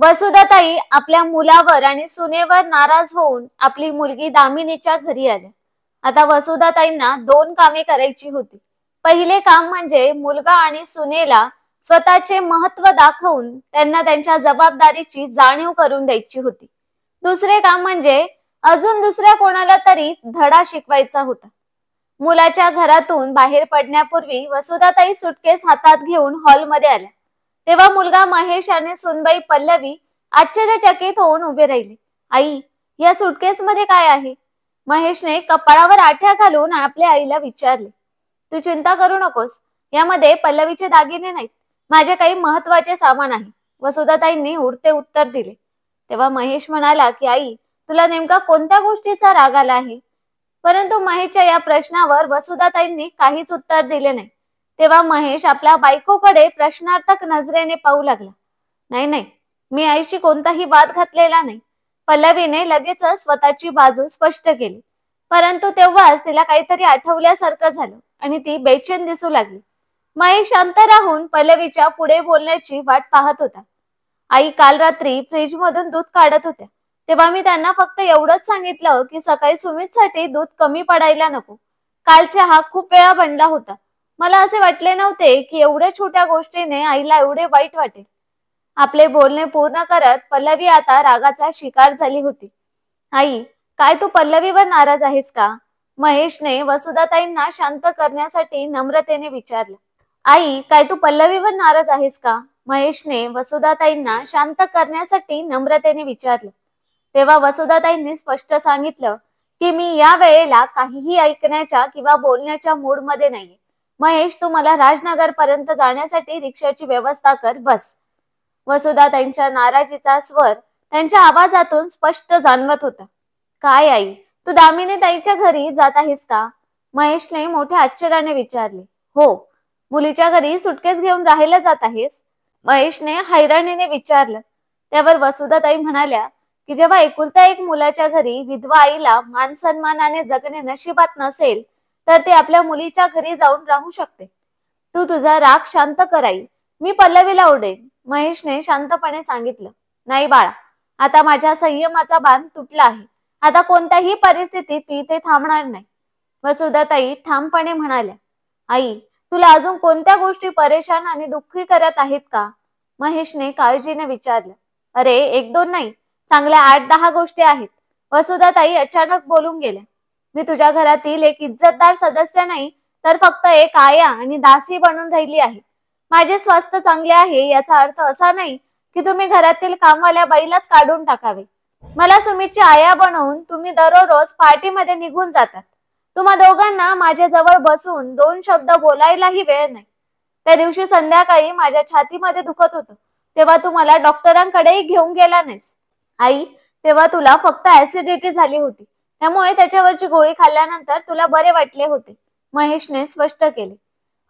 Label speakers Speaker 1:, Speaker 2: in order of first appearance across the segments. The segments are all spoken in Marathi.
Speaker 1: वसुधाताई आपल्या मुलावर आणि सुनेवर नाराज होऊन आपली मुलगी दामिनीच्या घरी आल्या। आता वसुधाताईंना दोन कामे करायची होती। पहिले काम म्हणजे मुलगा आणि सुनेला स्वतःचे महत्त्व दाखवून त्यांना त्यांच्या जबाबदारीची जाणीव करून द्यायची होती। दुसरे काम म्हणजे अजून दुसऱ्या कोणाला तरी धडा शिकवायचा होता। मुलाच्या घरातून बाहेर पडण्यापूर्वी वसुधाताई सुटकेस हातात घेऊन हॉलमध्ये आल्या। तेव्हा मुलगा महेश आणि सुनबाई पल्लवी आश्चर्यचकित होऊन उभे राहिले। आई, या सुटकेस मध्ये काय आहे? महेशने कपाळावर आठ्या घालून आपल्या आईला विचारले। तू चिंता करू नकोस, यामध्ये पल्लवीचे दागिने नाहीत, माझे काही महत्त्वाचे सामान आहे, वसुधाताईंनी उडते उत्तर दिले। तेव्हा महेश म्हणाला की आई, तुला नेमका कोणत्या गोष्टीचा राग आला आहे? परंतु महेशच्या या प्रश्नावर वसुधाताईंनी काहीच उत्तर दिले नाही। तेव्हा महेश आपल्या बायकोकडे प्रश्नार्थक नजरेने पाहू लागला। नाही नाही, मी आईशी कोणताही वाद घातलेला नाही, पल्लवीने लगेचच स्वतःची बाजू स्पष्ट केली। परंतु तेव्हाच तिला काहीतरी आठवल्यासारखं झालं आणि ती बेचैन दिसू लागली। महेश शांत राहून पल्लवीच्या पुढे बोलण्याची वाट पाहत होता। आई काल रात्री फ्रीज मधून दूध काढत होत्या, तेव्हा मी त्यांना फक्त एवढंच सांगितलं की सकाळी सुमितसाठी दूध कमी पडायला नको। काल चहा खूप वेळा बनला होता, मला असे वाटले नव्हते की एवढ्या छोट्या गोष्टीने आईला एवढे वाईट वाटेल। आपले बोलणे पूर्ण करत पल्लवी आता रागाचा शिकार झाली होती। आई, काय तू पल्लवीवर नाराज आहेस का? महेशने वसुधाताईंना शांत करण्यासाठी नम्रतेने विचारलं। आई, काय तू पल्लवीवर नाराज आहेस का? महेशने वसुधाताईंना शांत करण्यासाठी नम्रतेने विचारलं। तेव्हा वसुधाताईंनी स्पष्ट सांगितलं की मी या वेळेला काहीही ऐकण्याच्या किंवा बोलण्याच्या मूड मध्ये नाहीये। महेश, तू मला राजनगर पर्यंत जाण्यासाठी रिक्षाची व्यवस्था कर, बस। वसुधाताईंच्या नाराजीचा स्वर त्यांच्या आवाजातून स्पष्ट जाणवत होता। काय आई, तू दामिनी ताईच्या घरी जात आहेस का? महेशने मोठ्या आश्चर्याने विचारले। हो, मुलीच्या घरी सुटकेस घेऊन राहायला जात आहेस? महेशने हैराणीने विचारलं। त्यावर वसुधाताई म्हणाल्या की जेव्हा एकुलत्या एक मुलाच्या घरी विधवा आईला मान सन्मानाने जगणे नशिबात नसेल, तर ती आपल्या मुलीच्या घरी जाऊन राहू शकते। तू तुझा राग शांत कर आई, मी पल्लवीला ओढेन, महेशने शांतपणे सांगितलं। नाही बाळा, आता माझ्या संयमाचा बांध तुटला आहे, आता कोणत्याही परिस्थितीत मी इथे थांबणार नाही, वसुधाताई ठामपणे म्हणाल्या। आई, तुला अजून कोणत्या गोष्टी परेशान आणि दुःखी करत आहेत का? महेशने काळजीने विचारलं। अरे, एक दोन नाही, चांगल्या 8-10 गोष्टी आहेत, वसुधाताई अचानक बोलून गेल्या। मी तुझ्या घरातील एक इज्जतदार सदस्य नाही, तर फक्त एक आया आणि दासी बनून राहिली आहे। माझे स्वास्थ्य चांगले आहे याचा अर्थ असा नाही की तुम्ही घरातील कामवाल्या बाईलाच काढून टाकावे। मला सुमितची आया बनवून तुम्ही दररोज पार्टीमध्ये निघून जातात। तुम्हा दोघांना माझ्या जवळ बसून 2 शब्द बोलायलाही वेळ नाही। त्या दिवशी संध्याकाळी माझ्या छातीमध्ये दुखत होतं, तेव्हा तू मला डॉक्टरांकडेही घेऊन गेला नाहीस। आई, तेव्हा तुला फक्त ऍसिडिटी झाली होती, त्यामुळे त्याच्यावरची गोळी खाल्ल्यानंतर तुला बरे वाटले होते, महेशने स्पष्ट केले।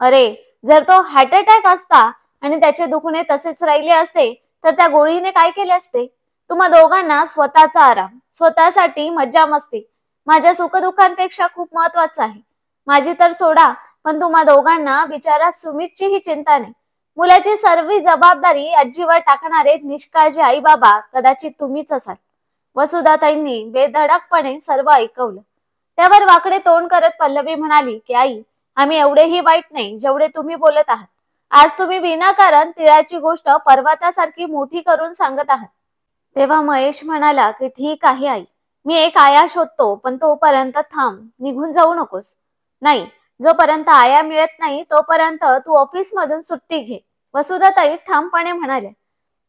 Speaker 1: अरे, जर तो हार्ट अटॅक असता आणि त्याचे दुखणे तसेच राहिले असते तर त्या गोळीने काय केले असते? तुम्हा दोघांना स्वतःचा आराम, स्वतःसाठी मज्जा मस्ती माझ्या सुखदुःखांपेक्षा खूप महत्वाचं आहे। माझी तर सोडा, पण तुम्हा दोघांना बिचारा सुमितचीही चिंता नाही। मुलाची सर्व जबाबदारी आजीवर टाकणारे निष्काळजी आई बाबा कदाचित तुम्हीच असाल। वसुधाताईंनी बेधडकपणे सर्व ऐकवलं। त्यावर वाकडे तोंड करत पल्लवी म्हणाली की आई, आम्ही एवढेही वाईट नाही जेवढे तुम्ही बोलत आहात। आज तुम्ही विनाकारण तिळाची गोष्ट पर्वतासारखी मोठी करून सांगत आहात। तेव्हा महेश म्हणाला की ठीक आहे आई, मी एक आया शोधतो, पण तोपर्यंत थांब, निघून जाऊ नकोस। नाही, जोपर्यंत आया मिळत नाही तोपर्यंत तू ऑफिस मधून सुट्टी घे, वसुधाताई ठामपणे म्हणाल्या।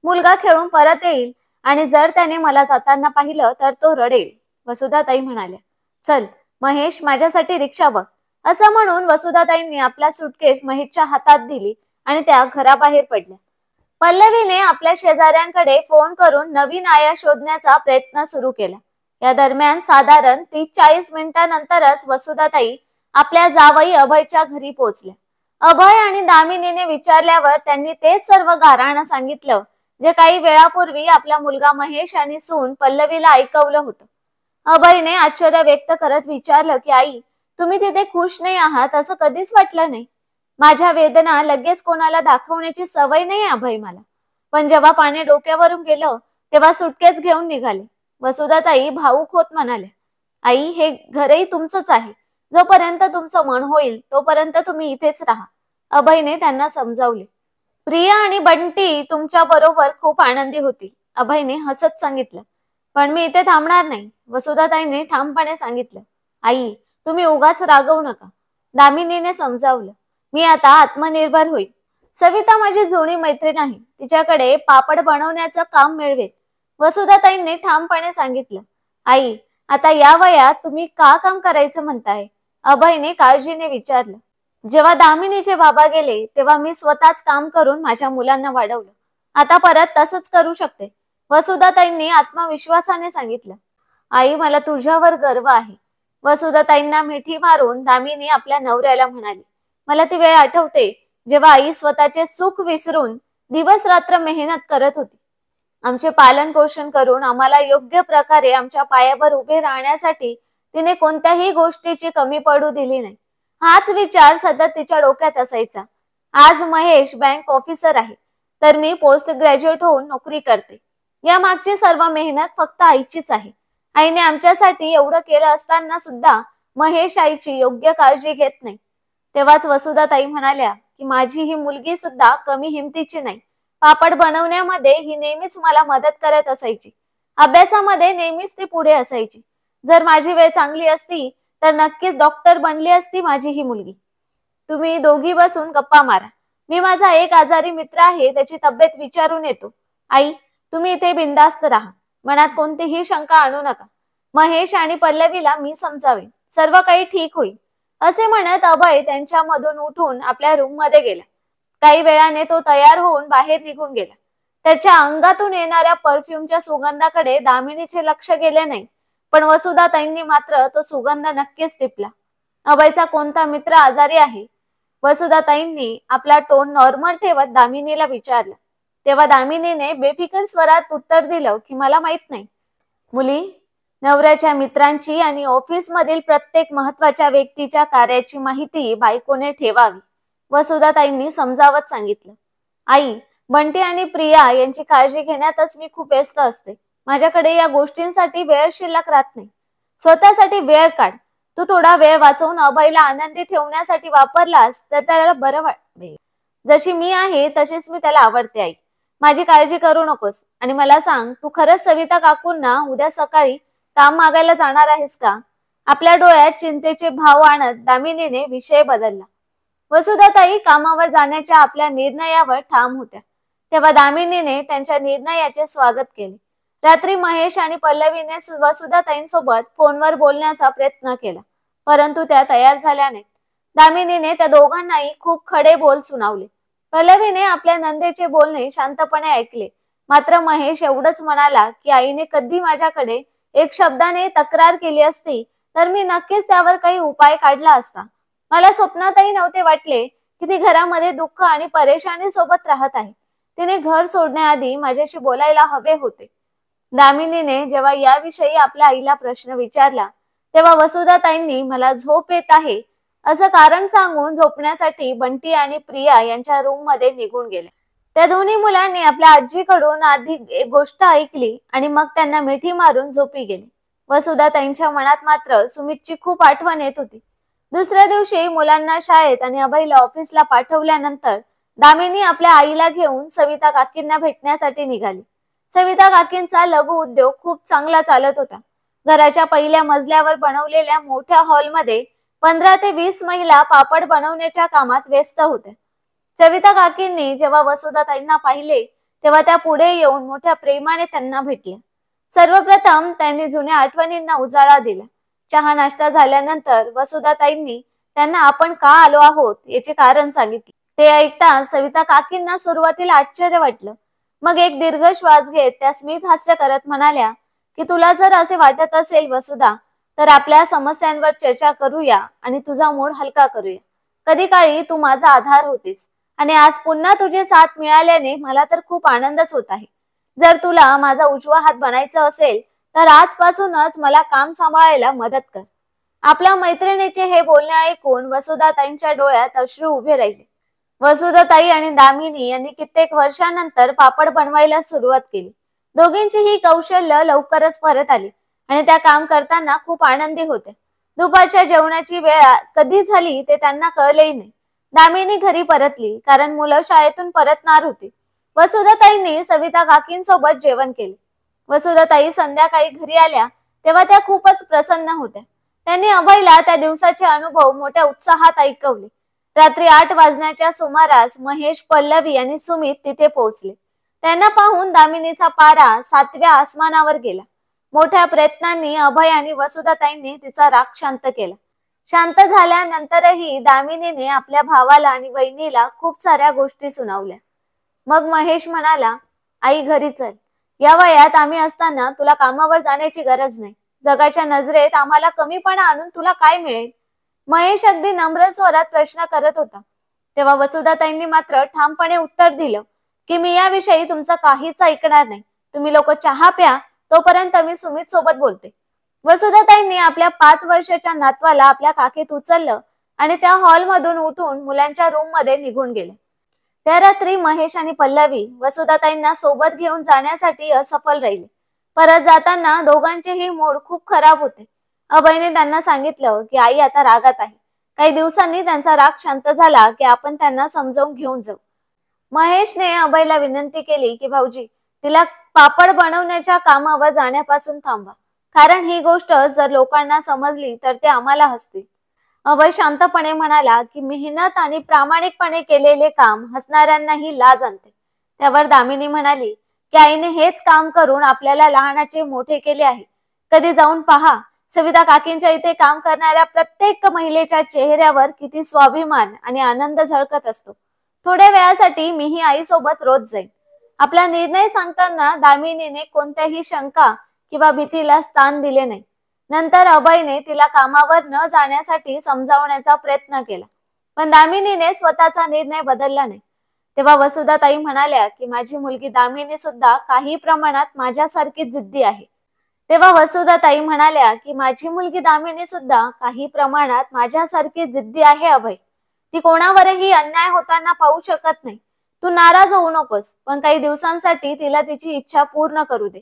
Speaker 1: मुलगा खेळून परत येईल आणि जर त्याने मला जाताना पाहिलं तर तो रडेल, वसुधाताई म्हणाल्या। चल महेश, माझ्यासाठी रिक्षा बघ, असं म्हणून वसुधाताईंनी आपला सुटकेस महेशच्या हातात दिली आणि त्या घराबाहेर पडल्या। पल्लवीने आपल्या शेजाऱ्यांकडे फोन करून नवीन आया शोधण्याचा प्रयत्न सुरू केला। या दरम्यान साधारण 30-40 मिनिटांनंतरच वसुधाताई आपल्या जावई अभयच्या घरी पोहोचल्या। अभय आणि दामिनीने विचारल्यावर त्यांनी तेच सर्व गाऱ्हाण सांगितलं जे काही वेळापूर्वी आपला मुलगा महेश आणि सून पल्लवीला ऐकवलं होतं। अभयने आश्चर्य व्यक्त करत विचारलं की आई, तुम्ही तिथे खुश नाही आहात असं कधीच वाटलं नाही। माझ्या वेदना लगेच कोणाला दाखवण्याची सवय नाही अभय मला, पण जेव्हा पाणी डोक्यावरून गेलं तेव्हा सुटकेस घेऊन निघाले. वसुधाताई भावूक होत म्हणाल्या, आई, हे घरही तुमचंच आहे. जोपर्यंत तुमचं मन होईल तोपर्यंत तुम्ही इथेच राहा. अभयने त्यांना समजावले. प्रिया आणि बंटी तुमच्या बरोबर खूप आनंदी होतील, अभयने हसत सांगितलं. पण मी इथे थांबणार नाही, वसुधाताईंनी ठामपणे सांगितलं. आई, तुम्ही उगाच रागवू नका, दामिनीने समजावलं. मी आता आत्मनिर्भर होईल. सविता माझी जुनी मैत्रीण आहे, तिच्याकडे पापड बनवण्याचं काम मिळवेल, वसुधाताईंनी ठामपणे सांगितलं. आई, आता या वयात तुम्ही का काम करायचं म्हणताय, अभयने काळजीने विचारलं. जेव्हा दामिनीचे बाबा गेले तेव्हा मी स्वतःच काम करून माझ्या मुलांना वाढवलं. आता परत तसंच करू शकते, वसुधाताईंनी आत्मविश्वासाने सांगितलं. आई, मला तुझ्यावर गर्व आहे, वसुधाताईंना मिठी मारून दामिनी आपल्या नवऱ्याला म्हणाली. मला ती वेळ आठवते जेव्हा आई स्वतःचे सुख विसरून दिवस रात्र मेहनत करत होती. आमचे पालन पोषण करून आम्हाला योग्य प्रकारे आमच्या पायावर उभे राहण्यासाठी तिने कोणत्याही गोष्टीची कमी पडू दिली नाही. हाच विचार सतत तिच्या डोक्यात असायचा. आज महेश बँक ऑफिसर आहे, तर मी पोस्ट ग्रॅज्युएट होऊन नोकरी करते. या मागची सर्व मेहनत फक्त आईचीच आहे. आईने आमच्यासाठी एवढं केलं असताना सुद्धा महेश आईची योग्य काळजी घेत नाही. तेव्हाच वसुधाताई म्हणाल्या की माझी ही मुलगी सुद्धा कमी हिमतीची नाही. पापड बनवण्यामध्ये ही नेहमीच मला मदत करत असायची. अभ्यासामध्ये नेहमीच ती पुढे असायची. जर माझी वेळ चांगली असती तर नक्कीच डॉक्टर बनली असती माझी ही मुलगी. तुम्ही दोघी बसून गप्पा मारा, मी माझा एक आजारी मित्र आहे त्याची तब्येत विचारून येतो. आई, तुम्ही इथे बिंदास्त राहा, मनात कोणतीही शंका आणू नका. महेश आणि पल्लवीला मी समजावेन, सर्व काही ठीक होईल, असे म्हणत अभय त्यांच्यामधून उठून आपल्या रूम मध्ये गेला. काही वेळाने तो तयार होऊन बाहेर निघून गेला. त्याच्या अंगातून येणाऱ्या परफ्यूमच्या सुगंधाकडे दामिनीचे लक्ष गेले नाही, पण वसुधाताईंनी मात्र तो सुगंध नक्कीच टिपला. अभयचा कोणता मित्र आजारी आहे, वसुधाताईंनी आपला टोन नॉर्मल ठेवत दामिनीला विचारलं. तेव्हा दामिनीने बेफिकर स्वरात उत्तर दिलं की मला माहित नाही. मुली, नवऱ्याच्या मित्रांची आणि ऑफिस मधील प्रत्येक महत्वाच्या व्यक्तीच्या कार्याची माहिती बायकोने ठेवावी, वसुधाताईंनी समजावत सांगितलं. आई, बंटी आणि प्रिया यांची काळजी घेण्यातच मी खूप व्यस्त असते. माझ्याकडे या गोष्टींसाठी वेळ शिल्लक राहत नाही. स्वतःसाठी वेळ काढ. तू थोडा वेळ वाचवून अभयला आनंदी ठेवण्यासाठी वापरलास तर त्याला बरं वाटेल. जशी मी आहे तशीच मी त्याला आवडते. आई, माझी काळजी करू नकोस. आणि मला सांग, तू खरंच सविता काकूंना उद्या सकाळी काम मागायला जाणार आहेस का? आपल्या डोळ्यात चिंतेचे भाव आणत दामिनीने विषय बदलला. वसुधाताई कामावर जाण्याच्या आपल्या निर्णयावर ठाम होत्या. तेव्हा दामिनीने त्यांच्या निर्णयाचे स्वागत केले. रात्री महेश आणि पल्लवीने वसुधाताईंसोबत फोनवर बोलण्याचा प्रयत्न केला, परंतु त्या तयार झाल्या नाहीत. दामिनीने त्या दोघांनाही खूप खडे बोल सुनावले. पल्लवीने आपल्या नंदेचे बोलणे शांतपणे ऐकले, मात्र महेश एवढंच म्हणाला की आईने कधी माझ्याकडे एक शब्दाने तक्रार केली असती तर मी नक्कीच त्यावर काही उपाय काढला असता. मला स्वप्नातही नव्हते वाटले की ती घरामध्ये दुःख आणि परेशानी सोबत राहत आहे. तिने घर सोडण्याआधी माझ्याशी बोलायला हवे होते. दामिनीने जेव्हा याविषयी आपल्या आईला प्रश्न विचारला तेव्हा वसुधाताईंनी मला झोप येत आहे असं कारण सांगून झोपण्यासाठी बंटी आणि प्रिया यांच्या रूम मध्ये निघून गेले. त्या दोन्ही मुलांनी आपल्या आजीकडून आधी एक गोष्ट ऐकली आणि मग त्यांना मिठी मारून झोपी गेले. वसुधाताईंच्या मनात मात्र सुमितची खूप आठवण येत होती. दुसऱ्या दिवशी मुलांना शाळेत आणि अभयला ऑफिसला पाठवल्यानंतर दामिनी आपल्या आईला घेऊन सविता काकींना भेटण्यासाठी निघाली. सविता काकींचा लघु उद्योग खूप चांगला चालत होता. घराच्या पहिल्या मजल्यावर बनवलेल्या मोठ्या हॉलमध्ये 15 ते 20 महिला पापड बनवण्याच्या कामात व्यस्त होत्या. सविता काकींनी जेव्हा वसुधाताईंना पाहिले तेव्हा त्या पुढे येऊन मोठ्या प्रेमाने त्यांना भेटल्या. सर्वप्रथम त्यांनी जुन्या आठवणींना उजाळा दिला. चहा नाश्ता झाल्यानंतर वसुधाताईंनी त्यांना आपण का आलो आहोत याचे कारण सांगितले. ते ऐकता सविता काकींना सुरुवातीला आश्चर्य वाटलं. मग एक दीर्घ श्वास घेत त्या स्मित हास्य करत म्हणाल्या की तुला जर असे वाटत असेल वसुधा, तर आपल्या समस्यांवर चर्चा करूया आणि तुझा मूड हलका करूया. कधी काळी तू माझा आधार होतीस आणि आज पुन्हा तुझे साथ मिळाल्याने मला तर खूप आनंदच होत आहे. जर तुला माझा उजवा हात बनायचं असेल तर आजपासूनच मला काम सांभाळायला मदत कर. आपल्या मैत्रिणीचे हे बोलणे ऐकून वसुधाताईंच्या डोळ्यात अश्रू उभे राहिले. वसुधाताई आणि दामिनी यांनी कित्येक वर्षांनंतर पापड बनवायला सुरुवात केली. दोघींची ही कौशल्य लवकरच परत आली आणि त्या काम करताना खूप आनंदी होत्या. दुपारच्या जेवणाची वेळ कधी झाली ते त्यांना कळलेही नाही. दामिनी घरी परतली कारण मुलं शाळेतून परतणार होती. वसुधाताईंनी सविता काकींसोबत जेवण केले. वसुधाताई संध्याकाळी घरी आल्या तेव्हा त्या खूपच प्रसन्न होत्या. त्यांनी अभयला त्या दिवसाचे अनुभव मोठ्या उत्साहात ऐकवले. रात्री 8 वाजण्याच्या सुमारास महेश, पल्लवी आणि सुमित तिथे पोहोचले. त्यांना पाहून दामिनीचा पारा 7व्या आसमानावर गेला. मोठ्या प्रयत्नांनी अभय आणि वसुधाताईंनी तिचा राग शांत केला. शांत झाल्यानंतरही दामिनीने आपल्या भावाला आणि वहिनीला खूप साऱ्या गोष्टी सुनावल्या. मग महेश म्हणाला, आई घरी चल. या वयात आम्ही असताना तुला कामावर जाण्याची गरज नाही. जगाच्या नजरेत आम्हाला कमीपणा आणून तुला काय मिळेल? महेश अगदी नम्र स्वरात प्रश्न करत होता. तेव्हा वसुधाताईंनी मात्र ठामपणे उत्तर दिलं की मी याविषयी तुमचं काहीच ऐकणार नाही. तुम्ही लोक चहा प्या, तोपर्यंत मी सुमित सोबत बोलते. वसुधाताईंनी आपल्या 5 वर्षाच्या नातवाला आपल्या काखेत उचललं आणि त्या हॉलमधून उठून मुलांच्या रूम मध्ये निघून गेले. त्या रात्री महेश आणि पल्लवी वसुधाताईंना सोबत घेऊन जाण्यासाठी असफल राहिले. परत जाताना दोघांचेही मूड खूप खराब होते. अभयने त्यांना सांगितलं की आई आता रागात आहे. काही दिवसांनी त्यांचा राग शांत झाला की आपण त्यांना समजावून घेऊन जाऊ. महेशने अभयला विनंती केली की भाऊजी, तिला पापड बनवण्याच्या कामावर जाण्यापासून थांबवा, कारण ही गोष्ट जर लोकांना समजली तर ते आम्हाला हसतील. अभय शांतपणे म्हणाला की मेहनत आणि प्रामाणिकपणे केलेले काम हसणाऱ्यांनाही लाज आणते. त्यावर दामिनी म्हणाली की आईने हेच काम करून आपल्याला लहानाचे मोठे केले आहे. कधी जाऊन पहा, सविता काकींच्या इथे काम करणाऱ्या प्रत्येक महिलेच्या चेहऱ्यावर किती स्वाभिमान आणि आनंद झळकत असतो. थोड्या वेळासाठी मीही आईसोबत रोज जाईन. आपला निर्णय सांगताना दामिनीने कोणत्याही शंका किंवा भीतीला स्थान दिले नाही. नंतर अभयने तिला कामावर न जाण्यासाठी समजावण्याचा प्रयत्न केला, पण दामिनीने स्वतःचा निर्णय बदलला नाही. तेव्हा वसुधाताई म्हणाल्या की माझी मुलगी दामिनी सुद्धा काही प्रमाणात माझ्यासारखी जिद्दी आहे. तेव्हा वसुधाताई म्हणाल्या की माझी मुलगी दामिनी सुद्धा काही प्रमाणात माझ्यासारखी जिद्दी आहे अभय. ती कोणावरही अन्याय होताना पाहू शकत नाही. तू नाराज होऊ नकोस, पण काही दिवसांसाठी तिला तिची इच्छा पूर्ण करू दे.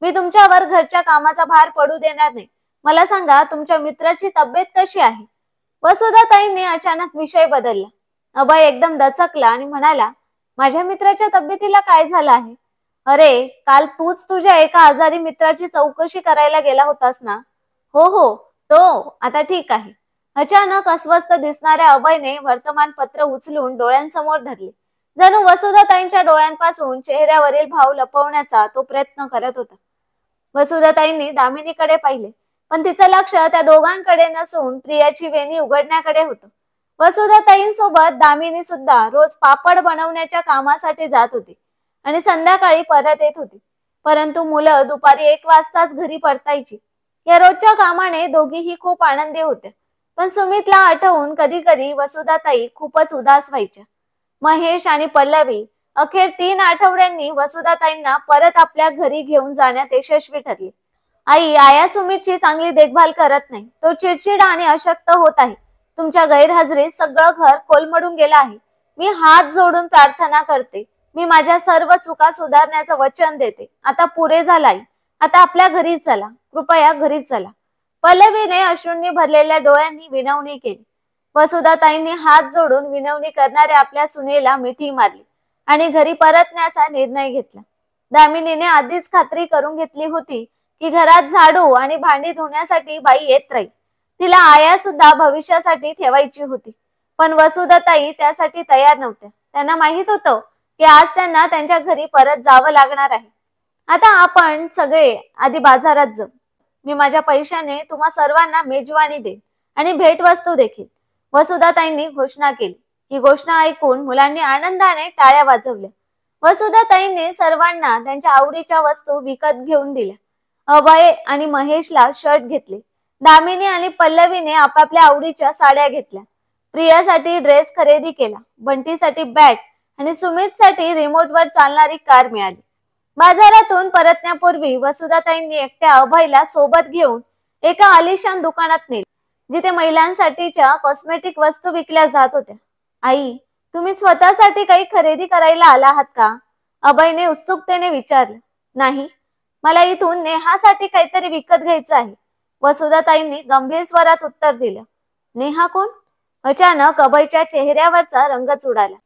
Speaker 1: मी तुमच्यावर घरच्या कामाचा भार पडू देणार नाही. मला सांगा, तुमच्या मित्राची तब्येत कशी आहे? वसुधाताईंनी अचानक विषय बदलला. अभय एकदम दचकला आणि म्हणाला, माझ्या मित्राच्या तब्येतीला काय झालं आहे? अरे, काल तूच तुझ्या एका आजारी मित्राची चौकशी करायला गेला होतास ना? हो हो, तो आता ठीक आहे. अचानक अस्वस्थ दिसणाऱ्या अभयने वर्तमानपत्र उचलून डोळ्यांसमोर धरले. जणू वसुधाताईंच्या डोळ्यांपासून चेहऱ्यावरील भाव लपवण्याचा तो प्रयत्न करत होता. वसुधाताईंनी दामिनीकडे पाहिले, पण तिचं लक्ष त्या दोघांकडे नसून प्रियाची वेणी उघडण्याकडे होतं. वसुधाताईंसोबत दामिनी सुद्धा रोज पापड बनवण्याच्या कामासाठी जात होती आणि संध्याकाळी परत येत होती. परंतु मुलं दुपारी 1 वाजताच घरी परतायची. या रोजच्या कामाने दोघीही खूप आनंदी होत्या. पण सुमितला आठवून कधी कधी वसुधाताई खूपच उदास व्हायच्या. महेश आणि पल्लवी अखेर 3 आठवड्यांनी वसुधाताईंना परत आपल्या घरी घेऊन जाण्यात यशस्वी ठरले. आई, आया सुमितची चांगली देखभाल करत नाही. तो चिडचिड आणि अशक्त होत आहे. तुमच्या गैरहजेरीत सगळं घर कोलमडून गेलं आहे. मी हात जोडून प्रार्थना करते. मी माझ्या सर्व चुका सुधारण्याचं वचन देते. आता पुरे झालाय. आता आपल्या घरी चला, कृपया घरी चला. पल्लवीने अश्रूंनी भरलेल्या डोळ्यांनी विनवणी केली. वसुधाताईंनी हात जोडून विनवणी करणाऱ्या आपल्या सुनेला मिठी मारली आणि घरी परतण्याचा निर्णय घेतला. दामिनीने आधीच खात्री करून घेतली होती की घरात झाडू आणि भांडी धुण्यासाठी बाई येत राहील. तिला आया सुद्धा भविष्यासाठी ठेवायची होती. पण वसुधाताई त्यासाठी तयार नव्हत्या. त्यांना माहित होतं की आज त्यांना त्यांच्या घरी परत जावं लागणार आहे. आता आपण सगळे आधी बाजारात जाऊ. मी माझ्या पैशाने तुम्हा सर्वांना मेजवानी देईन आणि भेटवस्तू देखील, वसुधाताईंनी घोषणा केली. ही घोषणा ऐकून मुलांनी आनंदाने टाळ्या वाजवल्या. वसुधाताईंनी सर्वांना त्यांच्या आवडीच्या वस्तू विकत घेऊन दिल्या. अभय आणि महेशला शर्ट घेतले. दामिनी आणि पल्लवीने आपापल्या आवडीच्या साड्या घेतल्या. प्रियासाठी ड्रेस खरेदी केला. बंटीसाठी बॅट आणि सुमितसाठी रिमोटवर चालणारी कार मिळाली. बाजारातून परतण्यापूर्वी वसुधाताईंनी एकट्या अभयला सोबत घेऊन एका आलिशान दुकानात नेले, जिथे महिलांसाठीच्या कॉस्मेटिक वस्तू विकल्या जात होत्या. आई, तुम्ही स्वतःसाठी काही खरेदी करायला आला आहात का? अभयने उत्सुकतेने विचारलं. नाही, मला इथून नेहासाठी काहीतरी विकत घ्यायचं आहे. वसुधाताईंनी गंभीर स्वरात उत्तर दिलं. नेहा कोण? अचानक अभयच्या चेहऱ्यावरचा रंगच उडाला.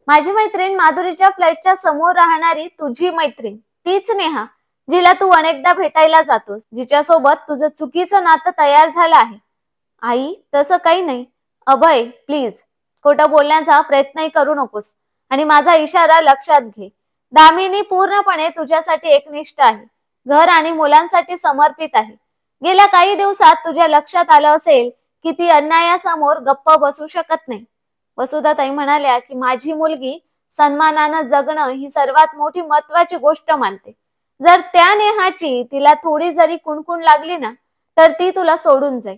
Speaker 1: माझी मैत्रीण माधुरीच्या फ्लॅटच्या समोर राहणारी तुझी मैत्रीण, तीच नेहा, जिला तू अनेकदा भेटायला जातोस, जिच्यासोबत तुझं चुकीचं नातं तयार झालं आहे. आई, तसं काही नाही. अभय, प्लीज खोटं बोलण्याचा प्रयत्नही करू नकोस आणि माझा इशारा लक्षात घे. दामिनी पूर्णपणे तुझ्यासाठी एकनिष्ठ आहे, घर आणि मुलांसाठी समर्पित आहे. गेल्या काही दिवसात तुझ्या लक्षात आलं असेल की ती अन्यायासमोर गप्प बसू शकत नाही. वसुधाताई म्हणाल्या की माझी मुलगी सन्मानानं जगणं ही सर्वात मोठी महत्वाची गोष्ट मानते. जर त्या नेहाची तिला थोडी जरी कुणकुण लागली ना, तर ती तुला सोडून जाईल.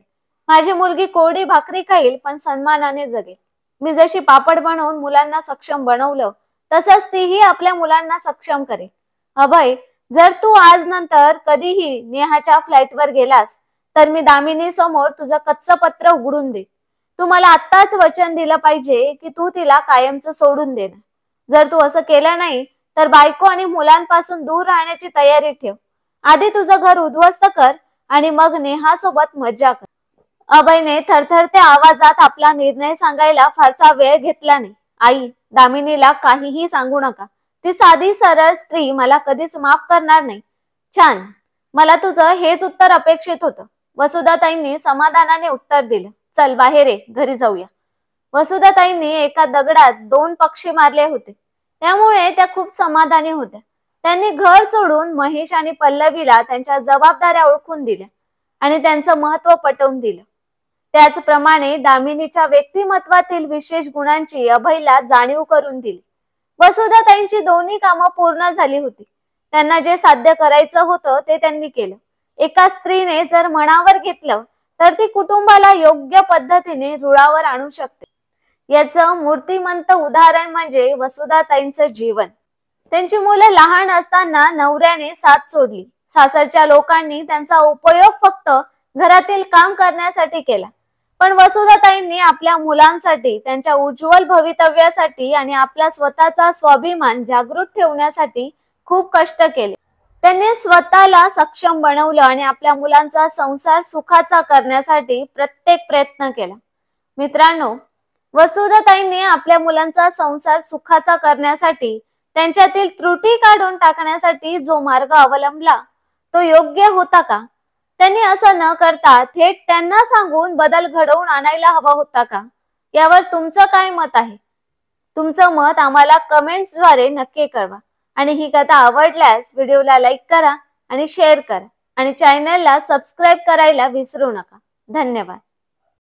Speaker 1: माझी मुलगी कोरडी भाकरी खाईल पण सन्मानाने जगेल. मी जशी पापड बनवून मुलांना सक्षम बनवलं, तसंच तीही आपल्या मुलांना सक्षम करेल. अभय, जर तू आज नंतर कधीही नेहाच्या फ्लॅटवर गेलास तर मी दामिनी समोर तुझं कच्चं पत्र उघडून दे. तू मला आत्ताच वचन दिलं पाहिजे की तू तिला कायमचं सोडून देणार. जर तू असं केलं नाही तर बायको आणि मुलांपासून दूर राहण्याची तयारी ठेव. आधी तुझं घर उद्ध्वस्त कर आणि मग नेहासोबत मज्जा कर. अभयने थरथरत्या आवाजात आपला निर्णय सांगायला फारसा वेळ घेतला नाही. आई, दामिनीला काहीही सांगू नका. ती साधी सरळ स्त्री मला कधीच माफ करणार नाही. छान, मला तुझं हेच उत्तर अपेक्षित होतं. वसुधाताईंनी समाधानाने उत्तर दिलं. चल बाहेर ये, घरी जाऊया. वसुधाताईंनी एका दगडात 2 पक्षी मारले होते, त्यामुळे त्या खूप समाधानी होत्या. त्यांनी घर सोडून महेश आणि पल्लवीला त्यांच्या जबाबदाऱ्या ओळखून दिल्या आणि त्यांचं महत्त्व पटवून दिलं. त्याचप्रमाणे दामिनीच्या व्यक्तिमत्वातील विशेष गुणांची अभयला जाणीव करून दिली. वसुधाताईंची दोन्ही कामं पूर्ण झाली होती. त्यांना जे साध्य करायचं होतं ते त्यांनी केलं. एका स्त्रीने जर मनावर घेतलं तर ती कुटुंबाला योग्य पद्धतीने रुळावर आणू शकते. याचं मूर्तिमंत उदाहरण म्हणजे वसुधाताईंचं जीवन. त्यांची मुलं लहान असताना नवऱ्याने साथ सोडली. सासरच्या लोकांनी त्यांचा उपयोग फक्त घरातील काम करण्यासाठी केला. पण वसुधाताईंनी आपल्या मुलांसाठी, त्यांच्या उज्ज्वल भवितव्यासाठी आणि आपला स्वतःचा स्वाभिमान जागृत ठेवण्यासाठी खूप कष्ट केले. त्यांनी स्वतःला सक्षम बनवलं आणि आपल्या मुलांचा संसार सुखाचा करण्यासाठी प्रत्येक प्रयत्न केला. मित्रांनो, वसुधाताईंनी आपल्या मुलांचा संसार सुखाचा करण्यासाठी, त्यांच्यातील त्रुटी काढून टाकण्यासाठी जो मार्ग अवलंबला तो योग्य होता का? त्यांनी असं न करता थेट त्यांना सांगून बदल घडवून आणायला हवा होता का? यावर तुमचं काय मत आहे? तुमचं मत आम्हाला कमेंट्सद्वारे नक्की कळवा. आणि ही कथा आवडल्यास व्हिडिओला लाईक करा आणि शेअर करा आणि चॅनलला सबस्क्राईब करायला विसरू नका. धन्यवाद.